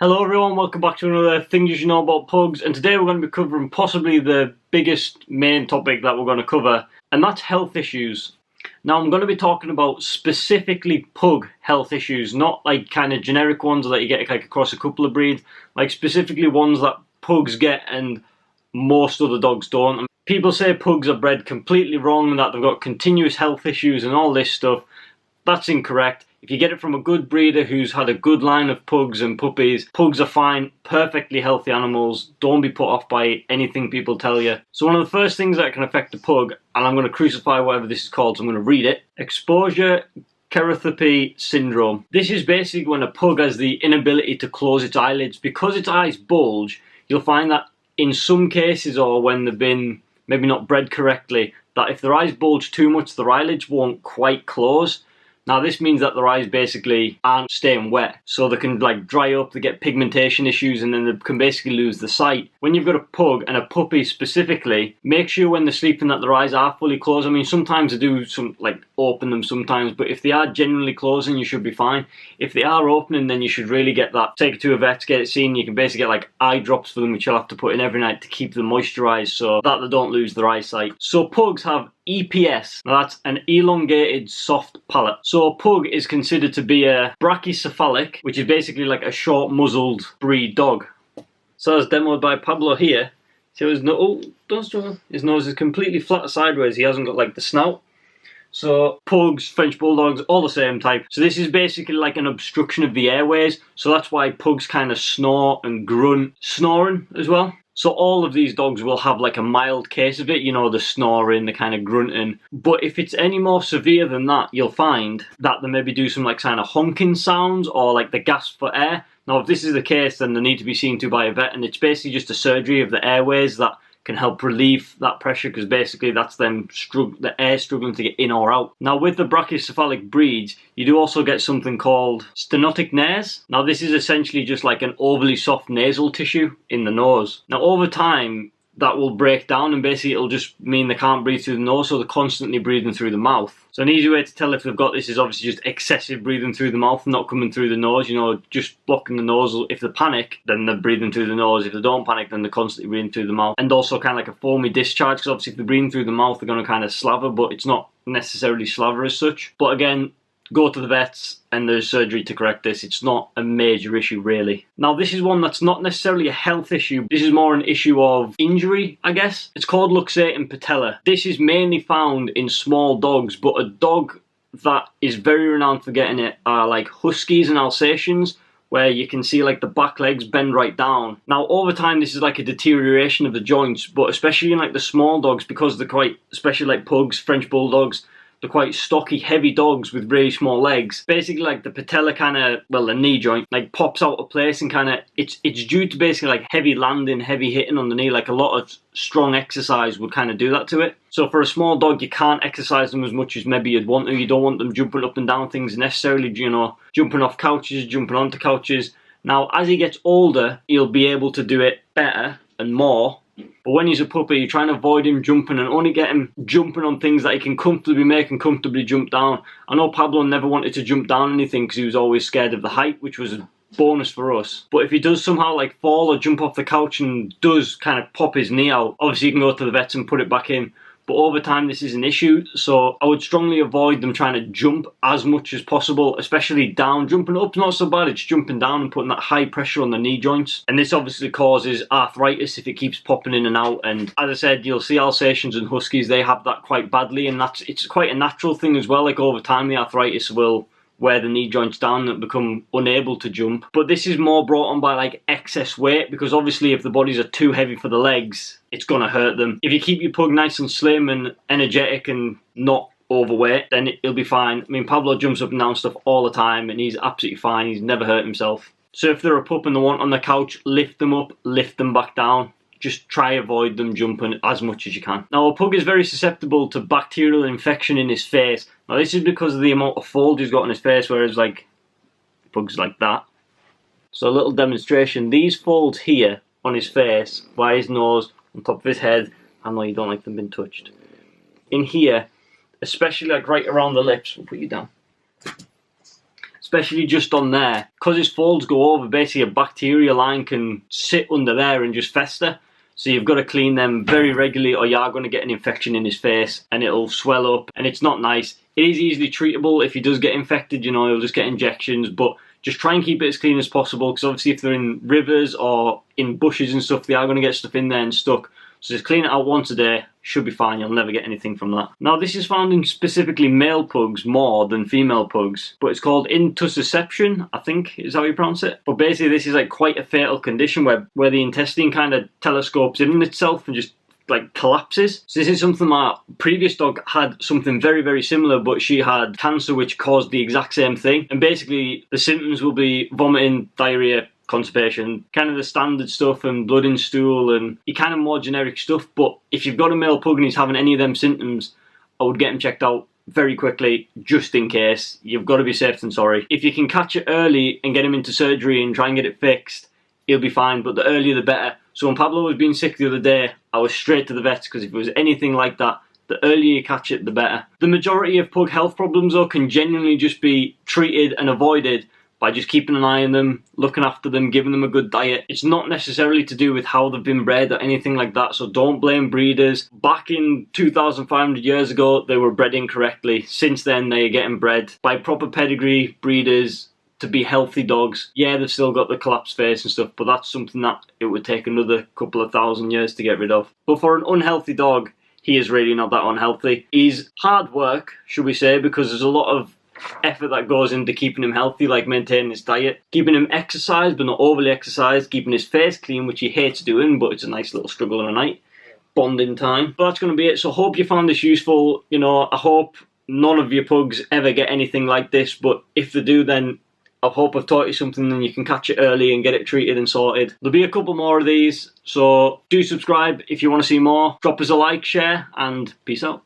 Hello everyone, welcome back to another Things You Should Know About Pugs, and today we're going to be covering possibly the biggest main topic that we're going to cover, and that's health issues. Now I'm going to be talking about specifically pug health issues, not like kind of generic ones that you get like across a couple of breeds, like specifically ones that pugs get and most other dogs don't. And people say pugs are bred completely wrong and that they've got continuous health issues and all this stuff. That's incorrect. If you get it from a good breeder who's had a good line of pugs and puppies, pugs are fine, perfectly healthy animals. Don't be put off by anything people tell you. So one of the first things that can affect a pug, and I'm going to crucify whatever this is called, so I'm going to read it. Exposure keratopy syndrome. This is basically when a pug has the inability to close its eyelids. Because its eyes bulge, you'll find that in some cases, or when they've been maybe not bred correctly, that if their eyes bulge too much, their eyelids won't quite close. Now this means that their eyes basically aren't staying wet, so they can like dry up, they get pigmentation issues, and then they can basically lose the sight. When you've got a pug and a puppy specifically, make sure when they're sleeping that their eyes are fully closed. I mean, sometimes they do some like open them sometimes, but if they are generally closing, you should be fine. If they are opening, then you should really get that. Take it to a vet, get it seen. You can basically get like eye drops for them, which you'll have to put in every night to keep them moisturised so that they don't lose their eyesight. So pugs have EPS. Now that's an elongated soft palate. So a pug is considered to be a brachycephalic, which is basically like a short muzzled breed dog. So as demoed by Pablo here, so his his nose is completely flat sideways. He hasn't got like the snout. So pugs, French bulldogs, all the same type. So this is basically like an obstruction of the airways. So that's why pugs kind of snore and grunt, snoring as well. So all of these dogs will have like a mild case of it, you know, the snoring, the kind of grunting. But if it's any more severe than that, you'll find that they maybe do some like kind of honking sounds or like the gasp for air. Now if this is the case, then they need to be seen to by a vet, and it's basically just a surgery of the airways that can help relieve that pressure, because basically that's them the air struggling to get in or out. Now with the brachycephalic breeds, you do also get something called stenotic nares. Now this is essentially just like an overly soft nasal tissue in the nose. Now over time, that will break down and basically it'll just mean they can't breathe through the nose, so they're constantly breathing through the mouth. So an easy way to tell if they've got this is obviously just excessive breathing through the mouth and not coming through the nose, you know, just blocking the nose. If they panic, then they're breathing through the nose. If they don't panic, then they're constantly breathing through the mouth. And also kind of like a foamy discharge, because obviously if they're breathing through the mouth, they're going to kind of slaver, but it's not necessarily slaver as such. But again, go to the vets and there's surgery to correct this. It's not a major issue really. Now this is one that's not necessarily a health issue. This is more an issue of injury, I guess. It's called luxating patella. This is mainly found in small dogs, but a dog that is very renowned for getting it are like Huskies and Alsatians, where you can see like the back legs bend right down. Now over time this is like a deterioration of the joints, but especially in like the small dogs, because they're quite, especially like pugs, French bulldogs, they're quite stocky, heavy dogs with really small legs. Basically like the patella kind of, well, the knee joint like pops out of place, and kind of it's due to basically like heavy landing, heavy hitting on the knee. Like a lot of strong exercise would kind of do that to it. So for a small dog, you can't exercise them as much as maybe you'd want to. You don't want them jumping up and down things necessarily, you know, jumping off couches, jumping onto couches. Now as he gets older, he'll be able to do it better and more. But when he's a puppy, you try and avoid him jumping and only get him jumping on things that he can comfortably make and comfortably jump down. I know Pablo never wanted to jump down anything because he was always scared of the height, which was a bonus for us. But if he does somehow like fall or jump off the couch and does kind of pop his knee out, obviously you can go to the vets and put it back in. But over time this is an issue, so I would strongly avoid them trying to jump as much as possible, especially down. Jumping up's not so bad, it's jumping down and putting that high pressure on the knee joints. And this obviously causes arthritis if it keeps popping in and out. And as I said, you'll see Alsatians and Huskies, they have that quite badly, and it's quite a natural thing as well. Like over time the arthritis will wear the knee joints down and become unable to jump. But this is more brought on by like excess weight, because obviously if the bodies are too heavy for the legs, it's gonna hurt them. If you keep your pug nice and slim and energetic and not overweight, then he'll be fine. I mean, Pablo jumps up and down stuff all the time and he's absolutely fine. He's never hurt himself. So if they're a pup and they want on the couch, lift them up, lift them back down. Just try avoid them jumping as much as you can. Now a pug is very susceptible to bacterial infection in his face. Now this is because of the amount of fold he's got on his face, whereas like pugs like that. So a little demonstration. These folds here on his face, by his nose, on top of his head. I know you don't like them being touched. In here, especially like right around the lips, we'll put you down. especially just on there. Because his folds go over, basically a bacteria line can sit under there and just fester. So you've got to clean them very regularly or you are going to get an infection in his face and it'll swell up and it's not nice. It is easily treatable. If he does get infected, you know, he'll just get injections, but just try and keep it as clean as possible, because obviously if they're in rivers or in bushes and stuff, they are going to get stuff in there and stuck. So just clean it out once a day, should be fine, you'll never get anything from that. Now this is found in specifically male pugs more than female pugs, but it's called intussusception, I think is how you pronounce it. But basically this is like quite a fatal condition where the intestine kind of telescopes in itself and just like collapses. So this is something my previous dog had something very, very similar, but she had cancer which caused the exact same thing. And basically the symptoms will be vomiting, diarrhea, constipation, kind of the standard stuff, and blood in stool and your kind of more generic stuff. But if you've got a male pug and he's having any of them symptoms, I would get him checked out very quickly, just in case. You've got to be safe than sorry. If you can catch it early and get him into surgery and try and get it fixed, he'll be fine, but the earlier the better. So when Pablo was being sick the other day, I was straight to the vets, because if it was anything like that, the earlier you catch it, the better. The majority of pug health problems though can genuinely just be treated and avoided by just keeping an eye on them, looking after them, giving them a good diet. It's not necessarily to do with how they've been bred or anything like that, so don't blame breeders. Back in 2,500 years ago, they were bred incorrectly. Since then, they are getting bred by proper pedigree breeders to be healthy dogs. Yeah, they've still got the collapsed face and stuff, but that's something that it would take another couple of thousand years to get rid of. But for an unhealthy dog, he is really not that unhealthy. He's hard work, should we say, because there's a lot of effort that goes into keeping him healthy, like maintaining his diet, keeping him exercised but not overly exercised, keeping his face clean, which he hates doing, but it's a nice little struggle in a night, bonding time. But that's going to be it. So I hope you found this useful. You know, I hope none of your pugs ever get anything like this, but if they do, then I hope I've taught you something and you can catch it early and get it treated and sorted. There'll be a couple more of these, so do subscribe if you want to see more. Drop us a like, share, and peace out.